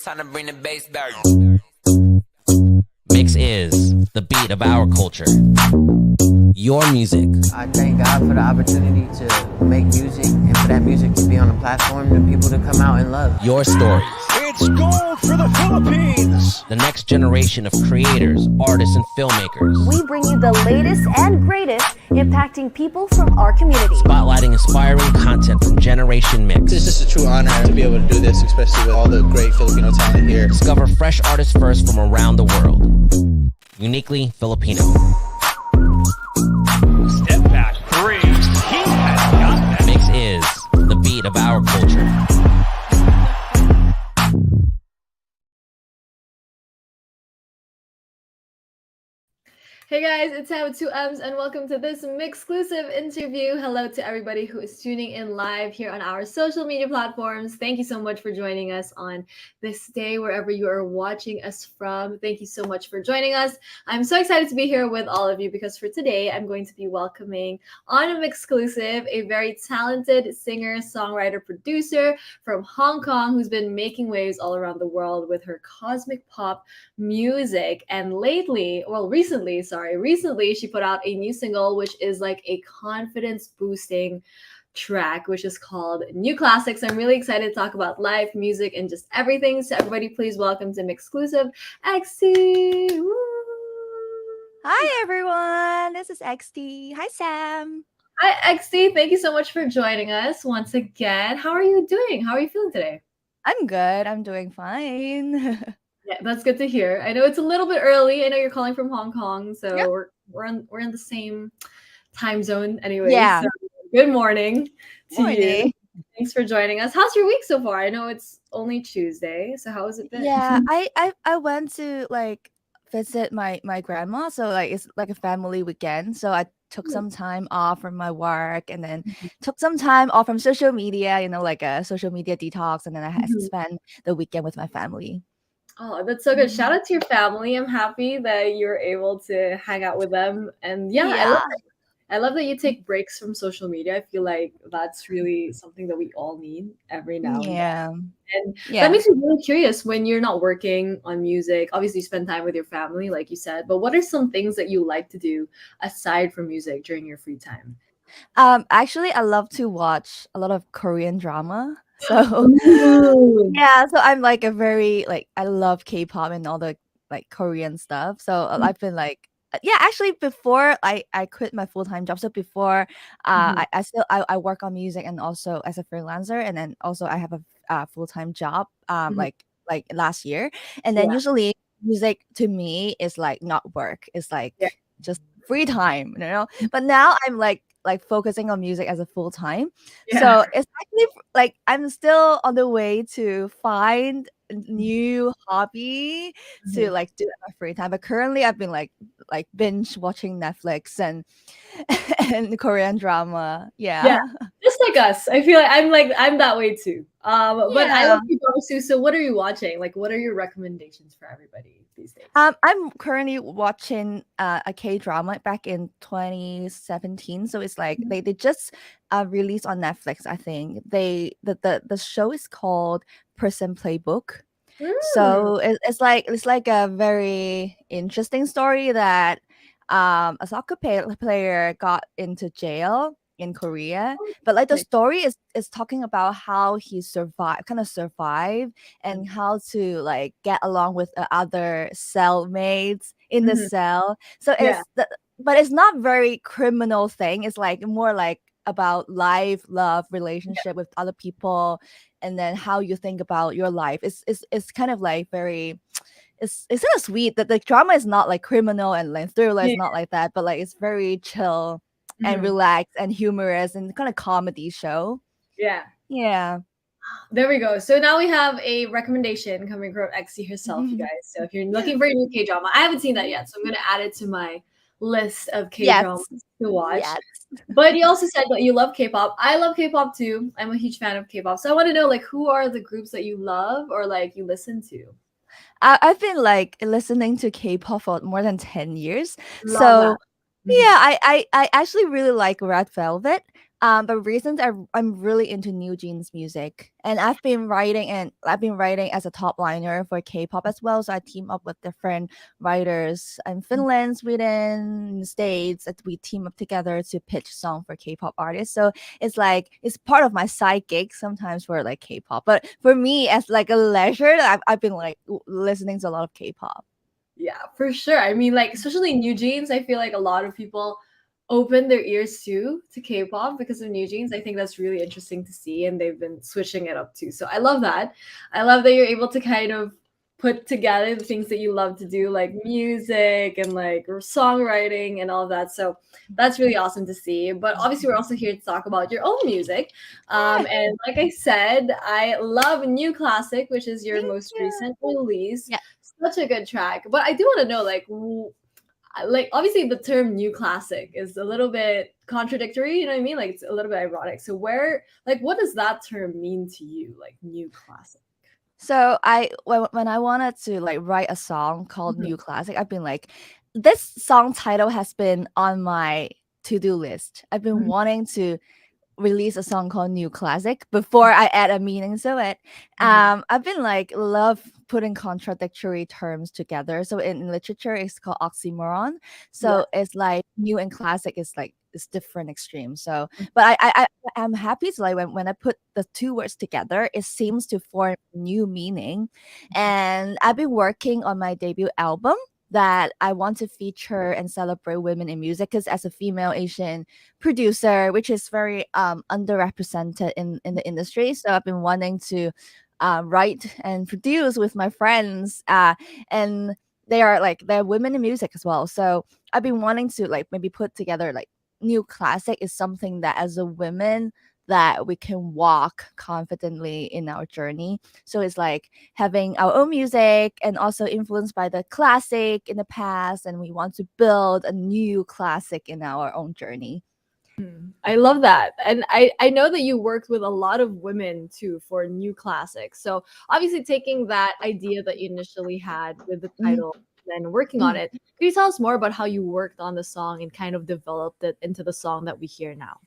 Time to bring the bass back. Mix is the beat of our culture. Your music. I thank God for the opportunity to make music and for that music to be on a platform for people to come out and love. Your stories. It's gold for the Philippines! The next generation of creators, artists, and filmmakers. We bring you the latest and greatest impacting people from our community. Spotlighting inspiring content from Generation Mix. It's just a true honor to be able to do this, especially with all the great Filipino talent here. Discover fresh artists first from around the world. Uniquely Filipino. Step back three. He has got that. Mix is the beat of our culture. Hey guys, it's Sam with 2M's and welcome to this MYXclusive interview. Hello to everybody who is tuning in live here on our social media platforms. Thank you so much for joining us on this day, wherever you are watching us from. Thank you so much for joining us. I'm so excited to be here with all of you because for today, I'm going to be welcoming on a MYXclusive a very talented singer, songwriter, producer from Hong Kong who's been making waves all around the world with her cosmic pop music. And recently she put out a new single which is like a confidence boosting track which is called New Classics. I'm really excited to talk about life, music, and just everything. So everybody please welcome to MYXclusive XTIE. Woo! Hi everyone, this is XTIE. Hi Sam. Hi XTIE, thank you so much for joining us once again. How are you doing? How are you feeling today? I'm good. I'm doing fine. Yeah, that's good to hear. I know it's a little bit early. I know you're calling from Hong Kong, so Yep. we're in the same time zone anyway. Yeah. So good morning to Morning. you. Thanks for joining us. How's your week so far? I know it's only Tuesday, so how has it been? Yeah, I went to like visit my grandma, so like it's like a family weekend. So I took some time off from my work and then took some time off from social media, like a social media detox, and then I had to spend the weekend with my family. Oh, that's so good. Shout out to your family. I'm happy that you're able to hang out with them. And yeah, I love that you take breaks from social media. I feel like that's really something that we all need every now and then. Yeah. And Yeah. that makes me really curious when you're not working on music. Obviously, you spend time with your family, like you said. But what are some things that you like to do aside from music during your free time? Actually, I love to watch a lot of Korean drama. So Ooh. yeah, so I'm like a very I love K-pop and all the like Korean stuff. So I've been like actually before I quit my full-time job. So before I work on music and also as a freelancer, and then also I have a full-time job like last year. And then Yeah. usually music to me is like not work. It's like Yeah. just free time. But now I'm like focusing on music as a full time. Yeah. So it's actually like I'm still on the way to find a new hobby to like do in my free time. But currently I've been like binge watching Netflix and and Korean drama. Yeah, just like us. I feel like I'm that way too. But I Yeah. love K-pop too. So what are you watching? Like, what are your recommendations for everybody these days? I'm currently watching a K-drama back in 2017. So it's like they just released on Netflix, I think. The show is called Prison Playbook. So it's like a very interesting story that a soccer player got into jail in Korea, but like the story is talking about how he survived and how to like get along with other cellmates in the cell. So but it's not very criminal thing. It's like more like about life, love, relationship with other people, and then how you think about your life. It's kind of like very it's kind of sweet that the drama is not like criminal and like thriller is not like that, but like it's very chill and relaxed and humorous and kind of comedy show. Yeah. Yeah. There we go. So now we have a recommendation coming from XTIE herself, you guys. So if you're looking for a new K-drama, I haven't seen that yet, so I'm gonna add it to my list of K-dramas to watch. Yes. But you also said that you love K-pop. I love K-pop too. I'm a huge fan of K-pop. So I want to know, like, who are the groups that you love or like you listen to? I've been like listening to K-pop for more than 10 years. Love So that. yeah, I actually really like Red Velvet. But recently I'm really into New Jeans music, and I've been writing as a top liner for K-pop as well. So I team up with different writers in Finland, Sweden, States. That we team up together to pitch song for K-pop artists. So it's like it's part of my side gig sometimes for like K-pop. But for me, as like a leisure, I've been like listening to a lot of K-pop. Yeah, for sure. I mean, like, especially New Jeans, I feel like a lot of people open their ears to K-pop because of New Jeans. I think that's really interesting to see, and they've been switching it up too. So I love that. I love that you're able to kind of put together the things that you love to do, like music and like songwriting and all of that. So that's really awesome to see. But obviously, we're also here to talk about your own music. And like I said, I love New Classic, which is your Thank most you. recent release. Yeah. Such a good track. But I do want to know, like obviously the term new classic is a little bit contradictory, you know what I mean? Like it's a little bit ironic. So what does that term mean to you, like new classic? So when I wanted to like write a song called Mhm. New Classic, I've been like, this song title has been on my to-do list. I've been Mhm. wanting to release a song called New Classic before I add a meaning to it. Mhm. I've been like love putting contradictory terms together. So in literature, it's called oxymoron. Yeah. So it's like new and classic is like it's different extremes. So, but I'm happy to like when I put the two words together, it seems to form new meaning. And I've been working on my debut album that I want to feature and celebrate women in music because as a female Asian producer, which is very underrepresented in the industry. So I've been wanting to write and produce with my friends, and they're women in music as well. So I've been wanting to like maybe put together like new classic is something that as a woman that we can walk confidently in our journey. So it's like having our own music and also influenced by the classic in the past, and we want to build a new classic in our own journey. I love that. And I know that you worked with a lot of women too for new classics. So obviously taking that idea that you initially had with the Mhm. title and then working on it, could you tell us more about how you worked on the song and kind of developed it into the song that we hear now?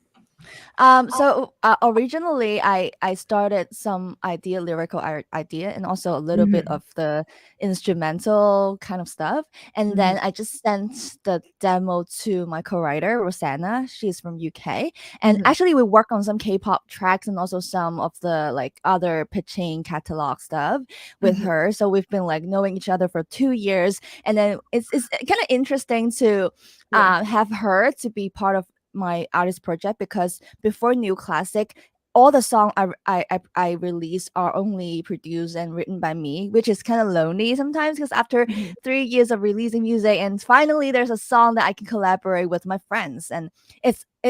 Originally, I started some idea and also a little bit Mhm. of the instrumental kind of stuff, and Mhm. then I just sent the demo to my co-writer Rosanna. She's from UK, and Mhm. actually we work on some K-pop tracks and also some of the like other pitching catalog stuff with Mhm. her. So we've been like knowing each other for 2 years, and then it's kind of interesting to Yeah. have her to be part of my artist project because before New Classic, all the song I released are only produced and written by me, which is kind of lonely sometimes because after Mhm. 3 years of releasing music and finally there's a song that I can collaborate with my friends, and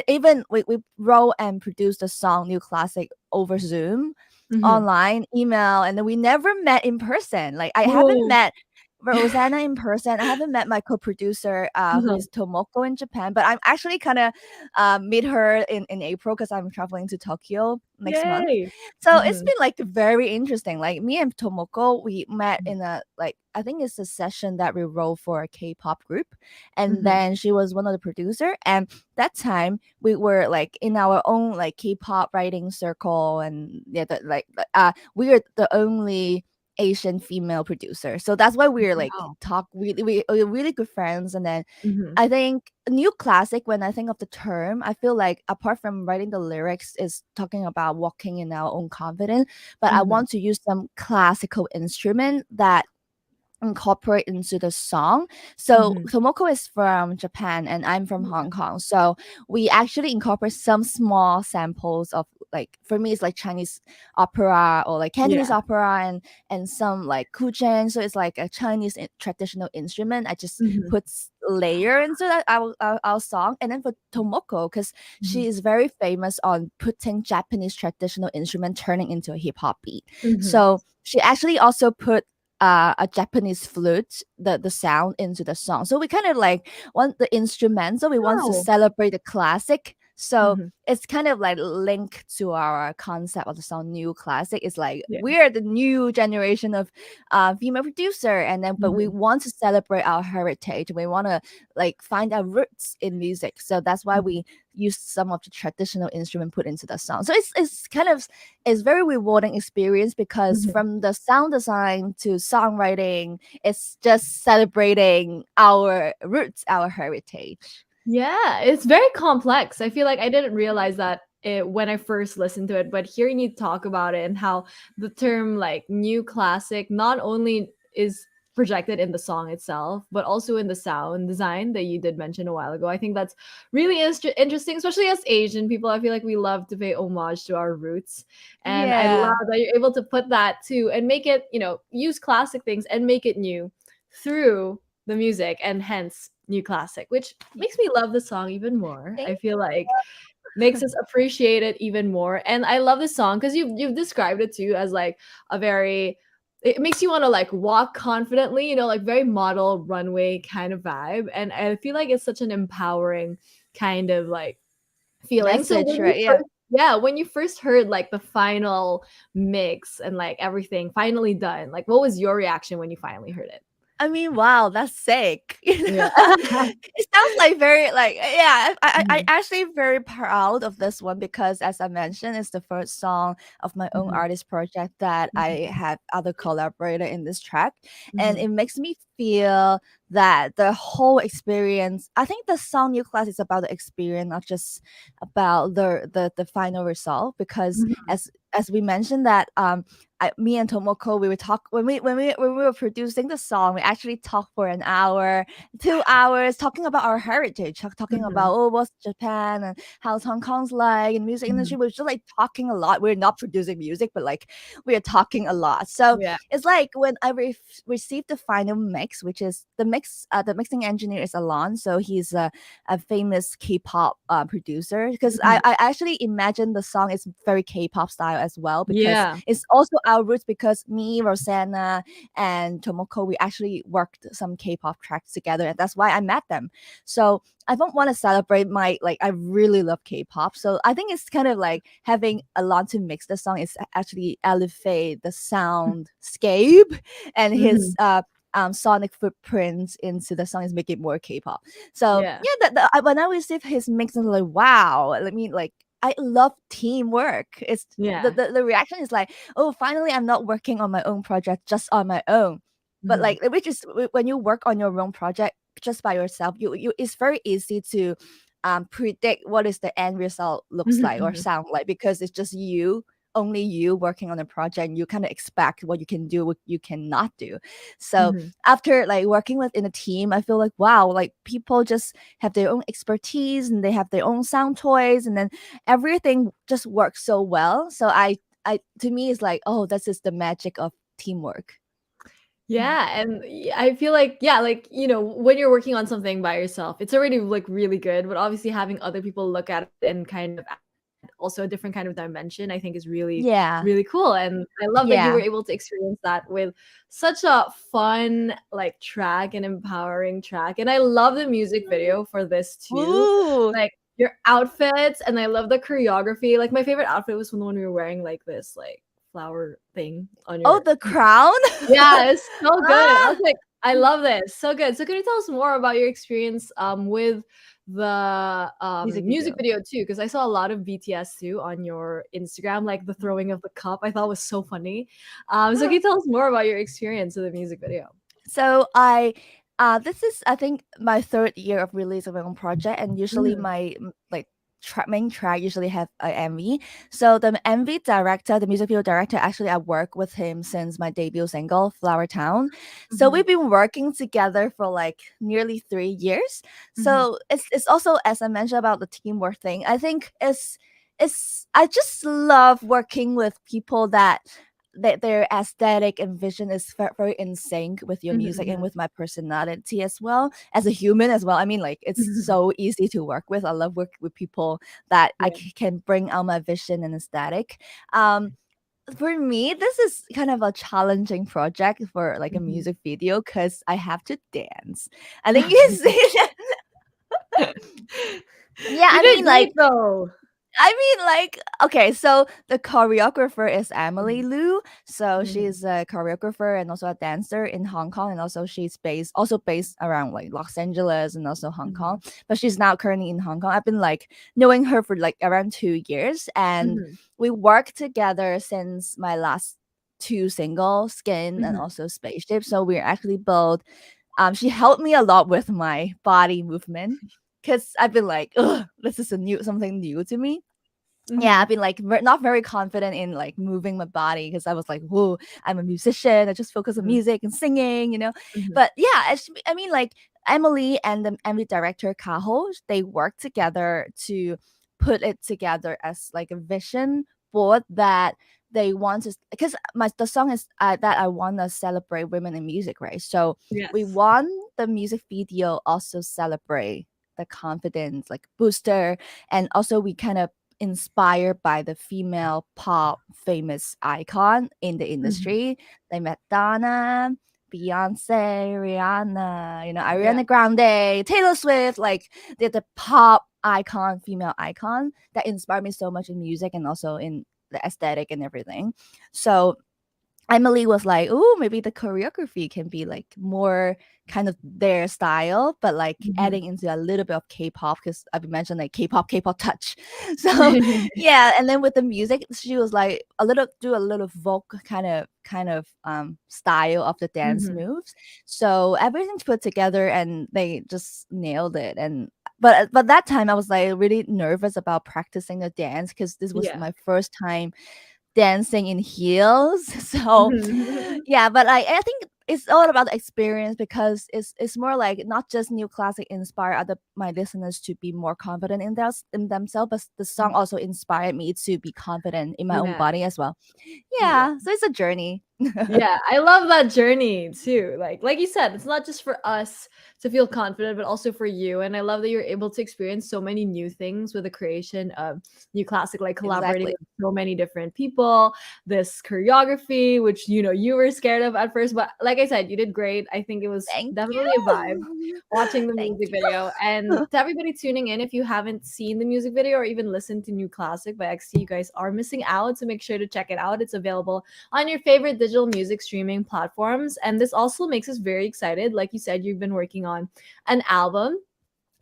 even we wrote and produced a song New Classic over Zoom, Mhm. online, email, and then we never met in person. Like I haven't Oh. met Rosanna in person. I haven't met my co-producer, who Uh-huh. is Tomoko in Japan, but I'm actually kind of meet her in April because I'm traveling to Tokyo next month. Yay. So it's Mhm. been like very interesting. Like me and Tomoko, we met in a like I think it's a session that we wrote for a K-pop group, and Mhm. then she was one of the producer. And that time we were like in our own like K-pop writing circle, and yeah, we are the only Asian female producer. So that's why we're like Wow. we're really good friends. And then Mhm. I think new classic, when I think of the term, I feel like apart from writing the lyrics is talking about walking in our own confidence, but I Mhm. want to use some classical instrument that incorporate into the song. So Mhm. Tomoko is from Japan and I'm from Yeah. Hong Kong. So we actually incorporate some small samples of like for me it's like Chinese opera or like Cantonese Yeah. opera and some like kuzheng. So it's like a Chinese traditional instrument. I just Mhm. put layer into that our song. And then for Tomoko, because Mhm. she is very famous on putting Japanese traditional instrument turning into a hip hop beat. Mhm. So she actually also put a Japanese flute, the sound into the song. So we kind of like want the instrumental. We want to Wow. celebrate the classic So Mhm. it's kind of like linked to our concept of the song New Classic. It's like Yeah. we're the new generation of female producer, and then but we Mhm. want to celebrate our heritage. We want to like find our roots in music. So that's why Mhm. we use some of the traditional instrument put into the song. So it's kind of it's very rewarding experience because Mhm. from the sound design to songwriting, it's just celebrating our roots, our heritage. Yeah, it's very complex. I feel like I didn't realize that when I first listened to it, but hearing you talk about it and how the term like new classic not only is projected in the song itself, but also in the sound design that you did mention a while ago. I think that's really interesting, especially as Asian people. I feel like we love to pay homage to our roots. And I Yeah. love that you're able to put that too and make it, use classic things and make it new through the music and hence new classic, which makes me love the song even more. Thank I feel like makes us appreciate it even more. And I love this song because you've described it too as like a very it makes you want to like walk confidently, like very model runway kind of vibe. And I feel like it's such an empowering kind of like feeling. So message, right? Yeah. when you first heard like the final mix and like everything finally done, like what was your reaction when you finally heard it? I mean, wow, that's sick. Yeah. It sounds like very like yeah. I Mhm, actually very proud of this one because as I mentioned, it's the first song of my own mhm, artist project that I mhm, have other collaborator in this track, and mhm. it makes me feel that the whole experience. I think the song New Class is about the experience, not just about the final result. Because Mhm. as we mentioned that me and Tomoko, we would talk when we were producing the song. We actually talked for an hour, 2 hours, talking about our heritage, talking about Mhm. what's Japan and how's Hong Kong's like in the music industry. Mhm. We're just like talking a lot. We're not producing music, but like we are talking a lot. So Yeah. it's like when I received the final mix, which is the mix. The mixing engineer is Alon, so he's a famous K-pop producer. Because Mhm. I actually imagine the song is very K-pop style as well because Yeah. it's also our roots. Because me, Rosanna, and Tomoko, we actually worked some K-pop tracks together, and that's why I met them. So I don't want to celebrate my like I really love K-pop. So I think it's kind of like having a lot to mix the song is actually elevate the soundscape and his Mhm. sonic footprints into the song is make it more K-pop. So Yeah. yeah, when I received his mix, I'm like, wow. I mean, like I love teamwork. It's Yeah. the reaction is like, oh, finally, I'm not working on my own project just on my own. But Mhm. like, which is when you work on your own project just by yourself, you it's very easy to predict what is the end result looks Mhm, like or mhm. sound like because it's just you only you working on a project and you kind of expect what you can do what you cannot do. So Mhm. after like working within a team, I feel like wow, like people just have their own expertise and they have their own sound toys and then everything just works so well. So I to me it's like, oh, this is the magic of teamwork. Yeah, and I feel like yeah, like, when you're working on something by yourself, it's already, like, really good, but obviously having other people look at it and kind of add also a different kind of dimension, I think is really, Yeah. really cool, and I love that you were Yeah. able to experience that with such a fun, like, track and empowering track, and I love the music video for this too. Ooh. Like, your outfits, and I love the choreography, like, my favorite outfit was when the one you were wearing, like, this, like, flower thing on Oh, your the crown. yeah, it's so good. I was Ah! like, "I love this, so good." So can you tell us more about your experience, with the, Music music video. video too? Because I saw a lot of BTS too on your Instagram, like the throwing of the cup, I thought was so funny. So can you tell us more about your experience with the music video? So this is I think my third year of release of my own project, and usually Mhm, my like main track usually have a MV. So the MV director, the music video director, actually I work with him since my debut single Flower Town. So mhm, we've been working together for like nearly 3 years. mhm, So it's also as I mentioned about the teamwork thing. I think it's I just love working with people that their aesthetic and vision is very in sync with your mhm, music and mhm. with my personality as well as a human as well. I mean, like it's so easy to work with. I love work with people that Yeah. can bring out my vision and aesthetic. Um, for me, this is kind of a challenging project for like a Mhm. music video because I have to dance. I think you see Yeah, You did great though. okay, so the choreographer is Emily Mhm. Liu. So Mhm. she's a choreographer and also a dancer in Hong Kong. And also she's based around like Los Angeles and also Hong Kong. Mhm. But she's now currently in Hong Kong. I've been like knowing her for like around 2 years. And Mhm. we worked together since my last two singles, Skin and Mhm. also Spaceship. So we're actually both she helped me a lot with my body movement because I've been like, ugh, this is something new to me. Yeah, I've Mhm. been like not very confident in like moving my body because I was like, whoa, I'm a musician. I just focus on Mhm. music and singing, you know. Mhm. But yeah, I mean, like Emily and the MV director Kaho, they work together to put it together as like a vision board that they want to, because the song is that I want to celebrate women in music, right? So we Yes. want the music video also celebrate the confidence like booster, and also we kind of inspired by the female pop famous icon in the Mhm. industry like Madonna, Beyonce, Rihanna, you know, Yeah. Ariana Grande, Taylor Swift, like the pop icon, female icon that inspired me so much in music and also in the aesthetic and everything. So Emily was like, "Oh, maybe the choreography can be like more kind of their style, but like Mhm. adding into a little bit of K-pop because I've mentioned like K-pop touch." So yeah, and then with the music, she was like do a little folk kind of style of the dance Mhm. moves. So everything's put together, and they just nailed it. And but that time I was like really nervous about practicing the dance because this was Yeah. my first time dancing in heels. So Mhm. yeah, but I think it's all about the experience because it's more like not just new classic inspire other my listeners to be more confident in themselves, but the song also inspired me to be confident in my own Yeah. body as well. Yeah. Yeah, so it's a journey. Yeah, I love that journey too. Like you said, it's not just for us to feel confident, but also for you. And I love that you're able to experience so many new things with the creation of New Classic, like collaborating Exactly. with so many different people, this choreography, which you were scared of at first, but like I said, you did great. I think it was Thank definitely a vibe you. watching the Thank music video. And to everybody tuning in, if you haven't seen the music video or even listened to New Classic by XT, you guys are missing out. So make sure to check it out. It's available on your favorite digital music streaming platforms. And this also makes us very excited. Like you said, you've been working on an album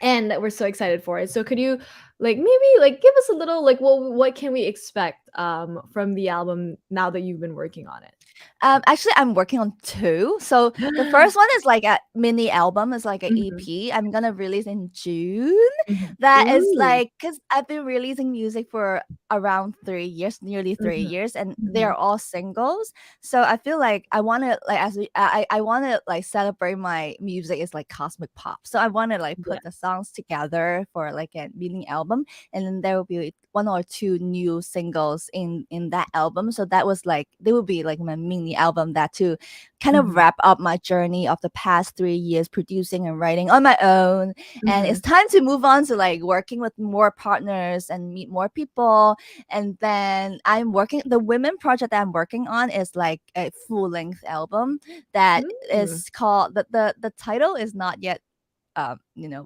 and we're so excited for it. So could you like maybe like give us a little like what can we expect from the album now that you've been working on it? Actually, I'm working on two. So the first one is like a mini album, it's like an Mhm, EP. I'm gonna release in June. mhm. That is Ooh. like because I've been releasing music for around 3 years, nearly three Mhm, years, and they're mhm. all singles. So I feel like I want to like I want to like celebrate my music is like cosmic pop. So I want to like Yeah. put the songs together for like a mini album, and then there will be one or two new singles in that album. So that was like they will be like my mini album that to kind of Mhm, wrap up my journey of the past 3 years producing and writing on my own. And mhm. it's time to move on to like working with more partners and meet more people. And then I'm working the women project that I'm working on is like a full length album that Mm, is called the title is not yet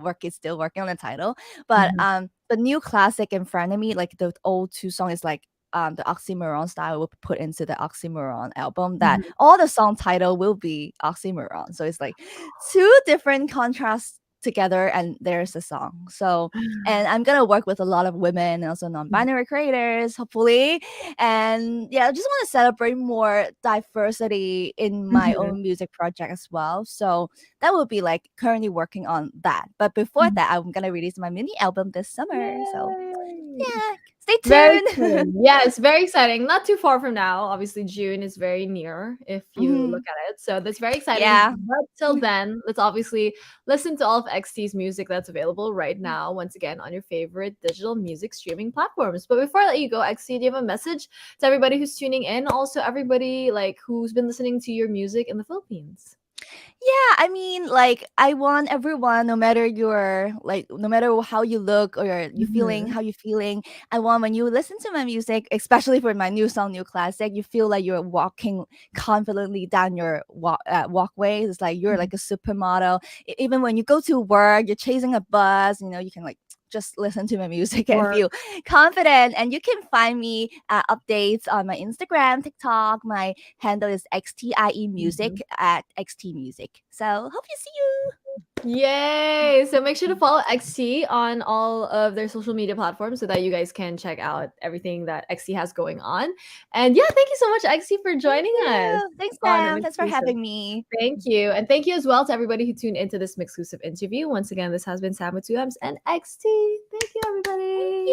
work is still working on the title. But mhm, the new classic in front of me, like the old two song is like the oxymoron style will put into the oxymoron album that mhm. all the song title will be oxymoron. So it's like two different contrasts together and there's a song. So and I'm gonna work with a lot of women and also non-binary creators, hopefully. And yeah, I just want to celebrate more diversity in my Mhm, own music project as well. So that will be like currently working on that. But before mhm. that, I'm gonna release my mini album this summer. So Yay! yeah, stay Very tuned. exciting. Yeah, it's very exciting. Not too far from now. Obviously, June is very near if you look Mhm. at it. So that's very exciting. Yeah. But till then, let's obviously listen to all of XT's music that's available right now, once again, on your favorite digital music streaming platforms. But before I let you go, XT, do you have a message to everybody who's tuning in? Also, everybody like who's been listening to your music in the Philippines. Yeah, I mean, like, I want everyone, no matter your like, no matter how you look or you feeling, Mhm. how you feeling, I want when you listen to my music, especially for my new song, New Classic, you feel like you're walking confidently down your walkway. It's like you're Mhm. like a supermodel. Even when you go to work, you're chasing a bus, you know, you can like just listen to my music Or- and feel confident. And you can find me updates on my Instagram, TikTok. My handle is XTIE Music at XT Music. So hope you see you. Yay! So make sure to follow XT on all of their social media platforms so that you guys can check out everything that XT has going on. And yeah, thank you so much, XT, for joining us. Thanks, on Sam. Thanks for MYXclusive. having me. Thank you. And thank you as well to everybody who tuned into this MYXclusive interview. Once again, this has been Sam with 2Ms and XT. Thank you, everybody.